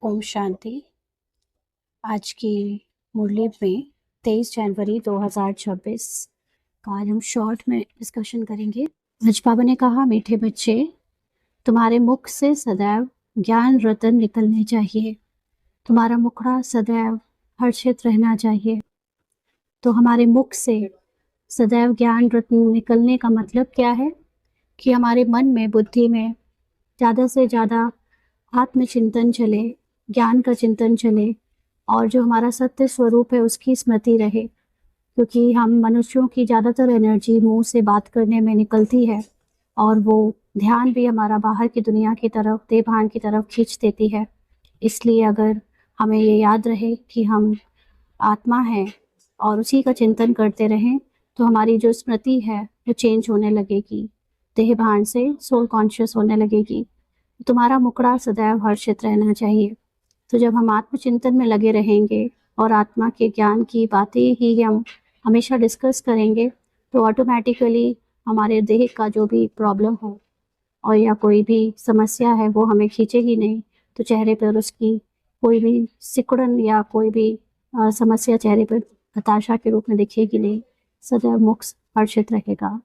ओम शांति। आज की मुरली में 23 जनवरी 2026 का आज हम शॉर्ट में डिस्कशन करेंगे। आज बाबा ने कहा, मीठे बच्चे, तुम्हारे मुख से सदैव ज्ञान रतन निकलने चाहिए, तुम्हारा मुखड़ा सदैव हर्षित रहना चाहिए। तो हमारे मुख से सदैव ज्ञान रत्न निकलने का मतलब क्या है कि हमारे मन में, बुद्धि में ज़्यादा से ज़्यादा आत्मचिंतन चले, ज्ञान का चिंतन चले और जो हमारा सत्य स्वरूप है उसकी स्मृति रहे। क्योंकि हम मनुष्यों की ज़्यादातर एनर्जी मुंह से बात करने में निकलती है और वो ध्यान भी हमारा बाहर की दुनिया की तरफ, देह-भान की तरफ खींच देती है। इसलिए अगर हमें ये याद रहे कि हम आत्मा हैं और उसी का चिंतन करते रहें तो हमारी जो स्मृति है वो चेंज होने लगेगी, देह-भान से सोल कॉन्शियस होने लगेगी। तुम्हारा मुखड़ा सदैव हर्षित रहना चाहिए। तो जब हम आत्मचिंतन में लगे रहेंगे और आत्मा के ज्ञान की बातें ही हम हमेशा डिस्कस करेंगे तो ऑटोमेटिकली हमारे देह का जो भी प्रॉब्लम हो और या कोई भी समस्या है वो हमें खींचेगी नहीं। तो चेहरे पर उसकी कोई भी सिकुड़न या कोई भी समस्या चेहरे पर हताशा के रूप में दिखेगी नहीं, सदैव मुख हर्षित रहेगा।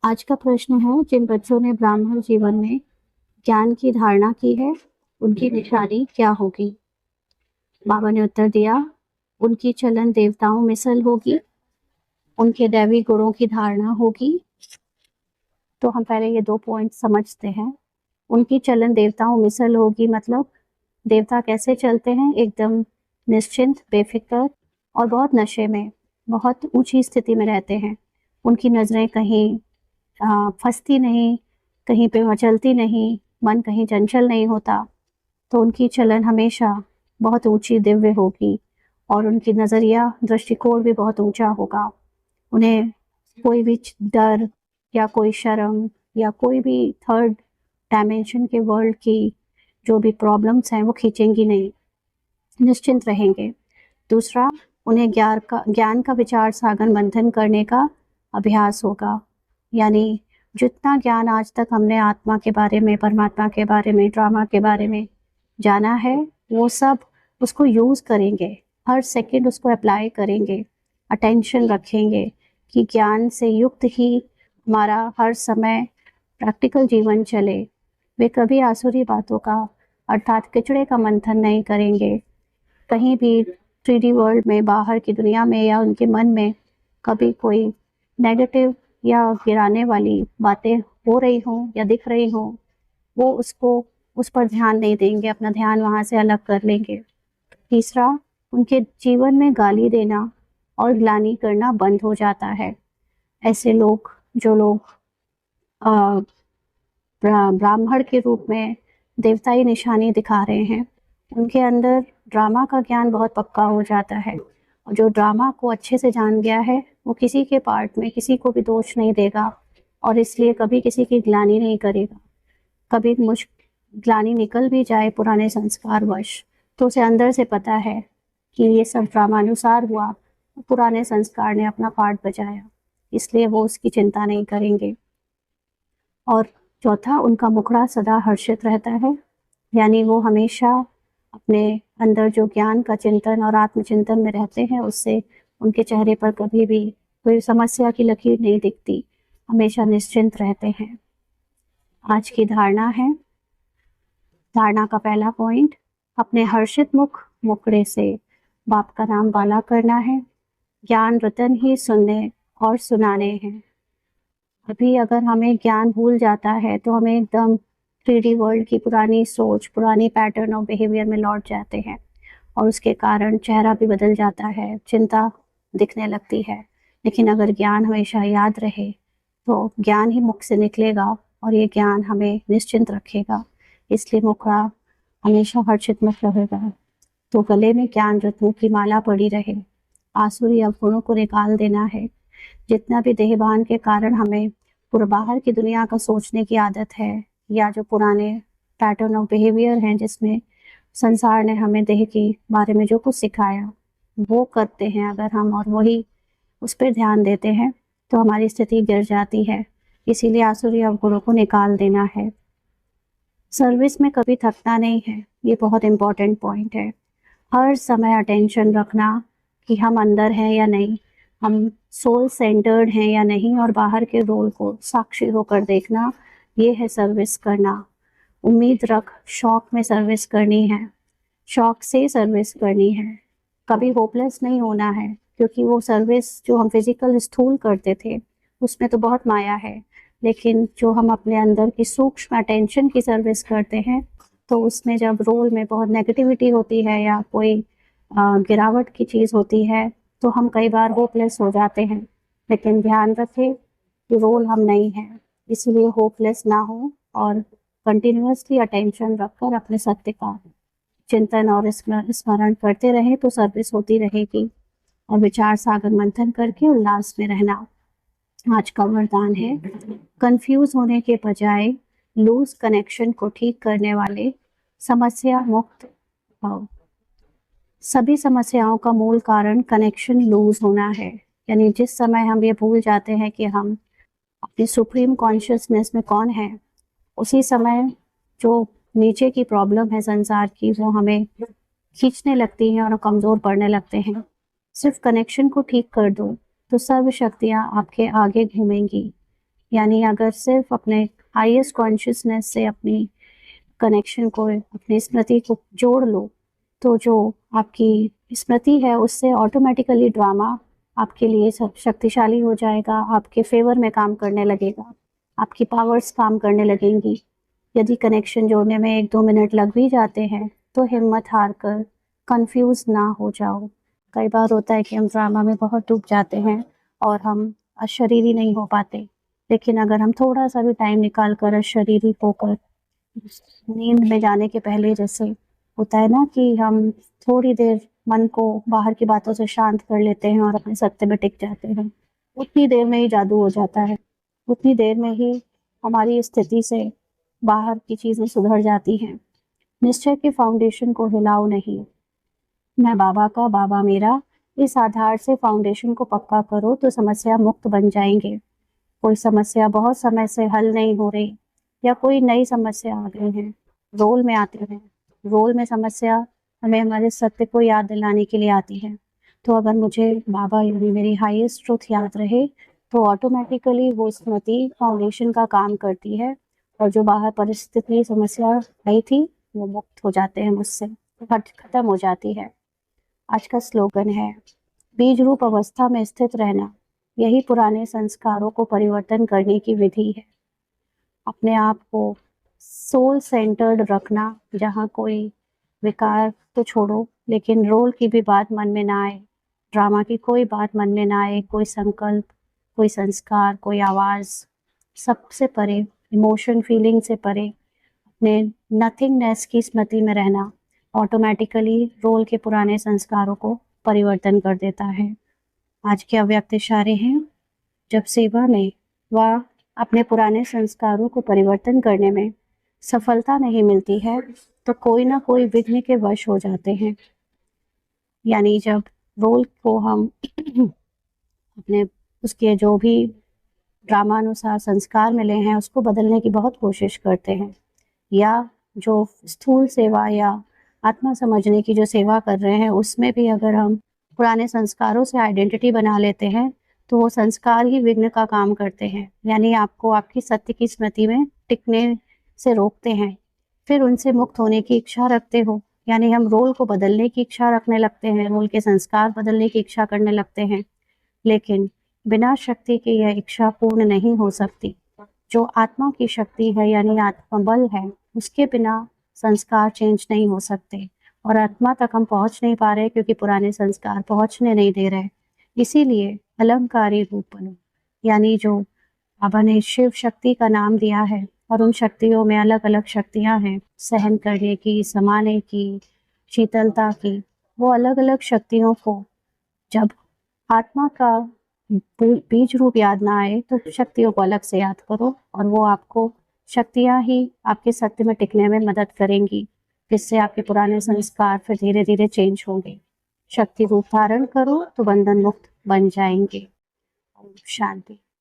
आज का प्रश्न है, जिन बच्चों ने ब्राह्मण जीवन में ज्ञान की धारणा की है उनकी निशानी क्या होगी? बाबा ने उत्तर दिया, उनकी चलन देवताओं मिसल होगी, उनके दैवी गुणों की धारणा होगी। तो हम पहले ये 2 पॉइंट समझते हैं। उनकी चलन देवताओं मिसल होगी मतलब देवता कैसे चलते हैं? एकदम निश्चिंत, बेफिक्र और बहुत नशे में, बहुत ऊंची स्थिति में रहते हैं। उनकी नज़रें कहीं फंसती नहीं, कहीं पे मचलती नहीं, मन कहीं चंचल नहीं होता। तो उनकी चलन हमेशा बहुत ऊंची दिव्य होगी और उनकी नज़रिया, दृष्टिकोण भी बहुत ऊंचा होगा। उन्हें कोई भी डर या कोई शर्म या कोई भी थर्ड डायमेंशन के वर्ल्ड की जो भी प्रॉब्लम्स हैं वो खींचेंगी नहीं, निश्चिंत रहेंगे। दूसरा, उन्हें ज्ञान का विचार सागर मंथन करने का अभ्यास होगा। यानी जितना ज्ञान आज तक हमने आत्मा के बारे में, परमात्मा के बारे में, ड्रामा के बारे में जाना है वो सब उसको यूज़ करेंगे, हर सेकंड उसको अप्लाई करेंगे, अटेंशन रखेंगे कि ज्ञान से युक्त ही हमारा हर समय प्रैक्टिकल जीवन चले। वे कभी आसुरी बातों का अर्थात किचड़े का मंथन नहीं करेंगे। कहीं भी 3D वर्ल्ड में, बाहर की दुनिया में या उनके मन में कभी कोई नेगेटिव या गिराने वाली बातें हो रही हों या दिख रही हों, वो उस पर ध्यान नहीं देंगे, अपना ध्यान वहाँ से अलग कर लेंगे। तीसरा, उनके जीवन में गाली देना और ग्लानि करना बंद हो जाता है। ऐसे लोग, जो लोग ब्राह्मण के रूप में देवताई निशानी दिखा रहे हैं, उनके अंदर ड्रामा का ज्ञान बहुत पक्का हो जाता है। और जो ड्रामा को अच्छे से जान गया है वो किसी के पार्ट में किसी को भी दोष नहीं देगा और इसलिए कभी किसी की ग्लानि नहीं करेगा। कभी ग्लानि निकल भी जाए पुराने संस्कार वश तो उसे अंदर से पता है कि ये सब ड्रामानुसार हुआ, पुराने संस्कार ने अपना पार्ट बजाया, इसलिए वो उसकी चिंता नहीं करेंगे। और चौथा, उनका मुखड़ा सदा हर्षित रहता है, यानी वो हमेशा अपने अंदर जो ज्ञान का चिंतन और आत्मचिंतन में रहते हैं उससे उनके चेहरे पर कभी भी कोई समस्या की लकीर नहीं दिखती, हमेशा निश्चिंत रहते हैं। आज की धारणा है, धारणा का पहला पॉइंट, अपने हर्षित मुखड़े से बाप का नाम वाला करना है। ज्ञान रतन ही सुनने और सुनाने हैं। अभी अगर हमें ज्ञान भूल जाता है तो हमें एकदम 3D वर्ल्ड की पुरानी सोच, पुरानी पैटर्न ऑफ बिहेवियर में लौट जाते हैं और उसके कारण चेहरा भी बदल जाता है, चिंता दिखने लगती है। लेकिन अगर ज्ञान हमेशा याद रहे तो ज्ञान ही मुख से निकलेगा और ये ज्ञान हमें निश्चिंत रखेगा, इसलिए मुखड़ा हमेशा हर्षित मुख रहेगा। तो गले में ज्ञान रत्नों की माला पड़ी रहे, आसुरी अवगुणों को निकाल देना है। जितना भी देहभान के कारण हमें पूरा बाहर की दुनिया का सोचने की आदत है या जो पुराने पैटर्न ऑफ बिहेवियर हैं जिसमें संसार ने हमें देह के बारे में जो कुछ सिखाया वो करते हैं अगर हम और वही उस पर ध्यान देते हैं तो हमारी स्थिति गिर जाती है। इसीलिए आसुरी अवगुणों को निकाल देना है। सर्विस में कभी थकना नहीं है, ये बहुत इम्पोर्टेंट पॉइंट है। हर समय अटेंशन रखना कि हम अंदर हैं या नहीं, हम सोल सेंटर्ड हैं या नहीं, और बाहर के रोल को साक्षी होकर देखना, ये है सर्विस करना। उम्मीद रख, शौक में सर्विस करनी है, शौक से सर्विस करनी है, कभी होपलेस नहीं होना है, क्योंकि वो सर्विस जो हम फिजिकल स्थूल करते थे उसमें तो बहुत माया है, लेकिन जो हम अपने अंदर की सूक्ष्म अटेंशन की सर्विस करते हैं तो उसमें जब रोल में बहुत नेगेटिविटी होती है या कोई गिरावट की चीज़ होती है तो हम कई बार होपलेस हो जाते हैं। लेकिन ध्यान रखें कि रोल हम नहीं हैं, इसलिए होपलेस ना हो और कंटिन्यूअसली अटेंशन रखकर अपने सत्य का चिंतन और स्मरण करते रहें तो सर्विस होती रहेगी। और विचार सागर मंथन करके उल्लास में रहना। आज का वरदान है, कंफ्यूज होने के बजाय लूज कनेक्शन को ठीक करने वाले समस्या मुक्त भाव। सभी समस्याओं का मूल कारण कनेक्शन लूज होना है, यानी जिस समय हम ये भूल जाते हैं कि हम अपनी सुप्रीम कॉन्शियसनेस में कौन है, उसी समय जो नीचे की प्रॉब्लम है संसार की वो हमें खींचने लगती हैं और कमज़ोर पड़ने लगते हैं। सिर्फ कनेक्शन को ठीक कर दो तो सर्व शक्तियाँ आपके आगे घूमेंगी। यानी अगर सिर्फ अपने हाईएस्ट कॉन्शियसनेस से अपनी कनेक्शन को, अपनी स्मृति को जोड़ लो तो जो आपकी स्मृति है उससे ऑटोमेटिकली ड्रामा आपके लिए सब शक्तिशाली हो जाएगा, आपके फेवर में काम करने लगेगा, आपकी पावर्स काम करने लगेंगी। यदि कनेक्शन जोड़ने में 1-2 मिनट लग भी जाते हैं तो हिम्मत हार कर कंफ्यूज ना हो जाओ। कई बार होता है कि हम ड्रामा में बहुत डूब जाते हैं और हम अशरीरी नहीं हो पाते, लेकिन अगर हम थोड़ा सा भी टाइम निकाल कर अशरीरी होकर नींद में जाने के पहले, जैसे होता है ना कि हम थोड़ी देर मन को बाहर की बातों से शांत कर लेते हैं और अपने सत्य में टिक जाते हैं, उतनी देर में ही जादू हो जाता है, उतनी देर में ही हमारी स्थिति से बाहर की चीज़ें सुधर जाती हैं। निश्चय के फाउंडेशन को हिलाओ नहीं, मैं बाबा का, बाबा मेरा, इस आधार से फाउंडेशन को पक्का करो तो समस्या मुक्त बन जाएंगे। कोई समस्या बहुत समय से हल नहीं हो रही या कोई नई समस्या आ गई है, रोल में आते हैं, रोल में समस्या हमें हमारे सत्य को याद दिलाने के लिए आती है। तो अगर मुझे बाबा यानी मेरी हाईएस्ट ट्रुथ याद रहे तो ऑटोमेटिकली वो स्मृति फाउंडेशन का काम करती है और जो बाहर परिस्थिति समस्या आई थी वो मुक्त हो जाते हैं, मुझसे खत्म हो जाती है। आज का स्लोगन है, बीज रूप अवस्था में स्थित रहना, यही पुराने संस्कारों को परिवर्तन करने की विधि है। अपने आप को सोल सेंटर्ड रखना, जहाँ कोई विकार तो छोड़ो लेकिन रोल की भी बात मन में ना आए, ड्रामा की कोई बात मन में ना आए, कोई संकल्प, कोई संस्कार, कोई आवाज़, सबसे परे, इमोशन फीलिंग से परे अपने नथिंगनेस की स्मृति में रहना ऑटोमेटिकली रोल के पुराने संस्कारों को परिवर्तन कर देता है। आज के अव्यक्त इशारे हैं, जब सेवा में व अपने पुराने संस्कारों को परिवर्तन करने में सफलता नहीं मिलती है तो कोई ना कोई विघ्न के वश हो जाते हैं। यानी जब रोल को हम अपने उसके जो भी ड्रामानुसार संस्कार मिले हैं उसको बदलने की बहुत कोशिश करते हैं, या जो स्थूल सेवा या आत्मा समझने की जो सेवा कर रहे हैं उसमें भी अगर हम पुराने संस्कारों से आइडेंटिटी बना लेते हैं तो वो संस्कार ही विघ्न का काम करते हैं, यानी आपको आपकी सत्य की स्मृति में टिकने से रोकते हैं। फिर उनसे मुक्त होने की इच्छा रखते हो, यानी हम रोल को बदलने की इच्छा रखने लगते हैं, रोल के संस्कार बदलने की इच्छा करने लगते हैं, लेकिन बिना शक्ति के यह इच्छा पूर्ण नहीं हो सकती। जो आत्मा की शक्ति है यानी आत्मबल है, उसके बिना संस्कार चेंज नहीं हो सकते और आत्मा तक हम पहुंच नहीं पा रहे क्योंकि पुराने संस्कार पहुंचने नहीं दे रहे। इसीलिए अलंकारी रूप बनो, यानी जो बाबा ने शिव शक्ति का नाम दिया है और उन शक्तियों में अलग अलग शक्तियां हैं, सहन करने की, समाने की, शीतलता की, वो अलग अलग शक्तियों को जब आत्मा का बीज रूप याद ना आए तो शक्तियों को अलग से याद करो और वो आपको शक्तियाँ ही आपके सत्य में टिकने में मदद करेंगी, जिससे आपके पुराने संस्कार फिर धीरे धीरे चेंज होंगे। शक्ति रूप धारण करो तो बंधन मुक्त बन जाएंगे। ओम शांति।